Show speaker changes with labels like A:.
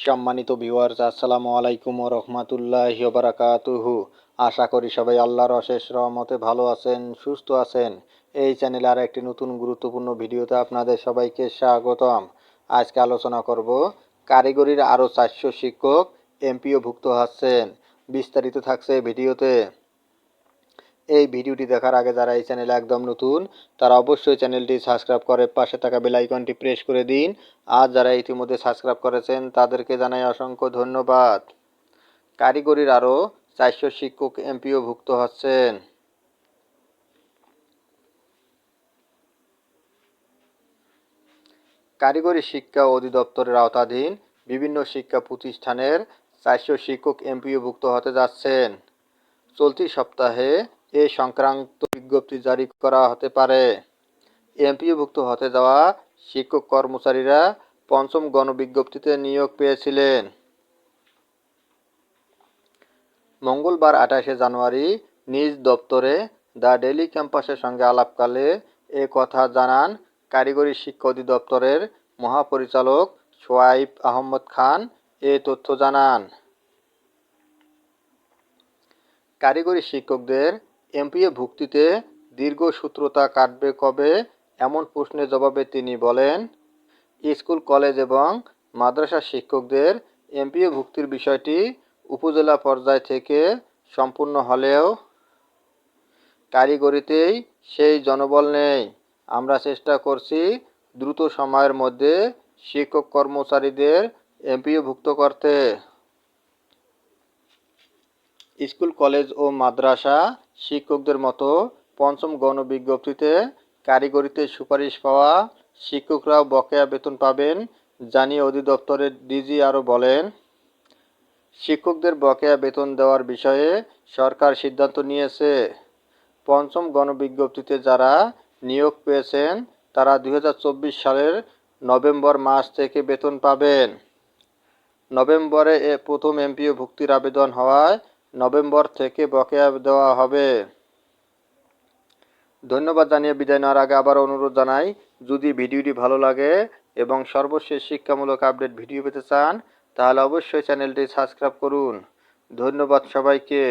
A: সম্মানিত ভিউয়ার্স, আসসালামু আলাইকুম ওয়া রাহমাতুল্লাহি ওয়া বারাকাতুহু। আশা করি সবাই আল্লাহর অশেষ রহমতে ভালো আছেন, সুস্থ আছেন। এই চ্যানেলে আর একটি নতুন গুরুত্বপূর্ণ ভিডিওতে আপনাদের সবাইকে স্বাগতম। আজকে আলোচনা করব কারিগরির আরও 400 শিক্ষক এমপিওভুক্ত হচ্ছেন। বিস্তারিত থাকছে ভিডিওতে। এই ভিডিওটি দেখার আগে যারা এই চ্যানেলে একদম নতুন তারা অবশ্যই চ্যানেলটি সাবস্ক্রাইব করে পাশে থাকা বেল আইকনটি প্রেস করে দিন। আর যারা ইতিমধ্যে সাবস্ক্রাইব করেছেন তাদেরকে জানাই অসংখ্য ধন্যবাদ। কারিগরির আরও 400 শিক্ষক এমপিওভুক্ত হচ্ছেন। কারিগরি শিক্ষা অধিদপ্তরের আওতাধীন বিভিন্ন শিক্ষা প্রতিষ্ঠানের 400 শিক্ষক এমপিওভুক্ত হতে যাচ্ছেন। চলতি সপ্তাহে এ সংক্রান্ত বিজ্ঞপ্তি জারি করা হতে পারে। এমপিওভুক্ত হতে যাওয়া শিক্ষক কর্মচারীরা পঞ্চম গণবিজ্ঞপ্তিতে নিয়োগ পেয়েছিলেন। মঙ্গলবার 28শে জানুয়ারি নিজ দপ্তরে দ্য ডেইলি ক্যাম্পাসের সঙ্গে আলাপকালে এ কথা জানান কারিগরি শিক্ষা অধিদপ্তরের মহাপরিচালক সোহাইব আহমদ খান। এ তথ্য জানান। কারিগরি শিক্ষকদের এমপিওভুক্তিতে দীর্ঘসূত্রতা কাটবে কবে, এমন প্রশ্নের জবাবে তিনি বলেন, স্কুল, কলেজ এবং মাদ্রাসা শিক্ষকদের এমপিওভুক্তির বিষয়টি উপজেলা পর্যায় থেকে সম্পূর্ণ হলেও কারিগরিতেই সেই জনবল নেই। আমরা চেষ্টা করছি দ্রুত সময়ের মধ্যে শিক্ষক কর্মচারীদের এমপিওভুক্ত করতে। স্কুল, কলেজ ও মাদ্রাসা শিক্ষকদের মতো পঞ্চম গণবিজ্ঞপ্তিতে কারিগরিতে সুপারিশ পাওয়া শিক্ষকরাও বকেয়া বেতন পাবেন জানিয়ে অধিদপ্তরের ডিজি আরও বলেন, শিক্ষকদের বকেয়া বেতন দেওয়ার বিষয়ে সরকার সিদ্ধান্ত নিয়েছে। পঞ্চম গণবিজ্ঞপ্তিতে যারা নিয়োগ পেয়েছেন তারা 2024 সালের নভেম্বর মাস থেকে বেতন পাবেন। নভেম্বরে প্রথম এমপিওভুক্তির আবেদন হওয়ায় নভেম্বর থেকে বকেয়া দেওয়া হবে। ধন্যবাদ জানিয়ে বিদায় নেওয়ার আগে আবার অনুরোধ জানাই, যদি ভিডিওটি ভালো লাগে এবং সর্বশেষ শিক্ষামূলক আপডেট ভিডিও পেতে চান তাহলে অবশ্যই চ্যানেলটি সাবস্ক্রাইব করুন। ধন্যবাদ সবাইকে।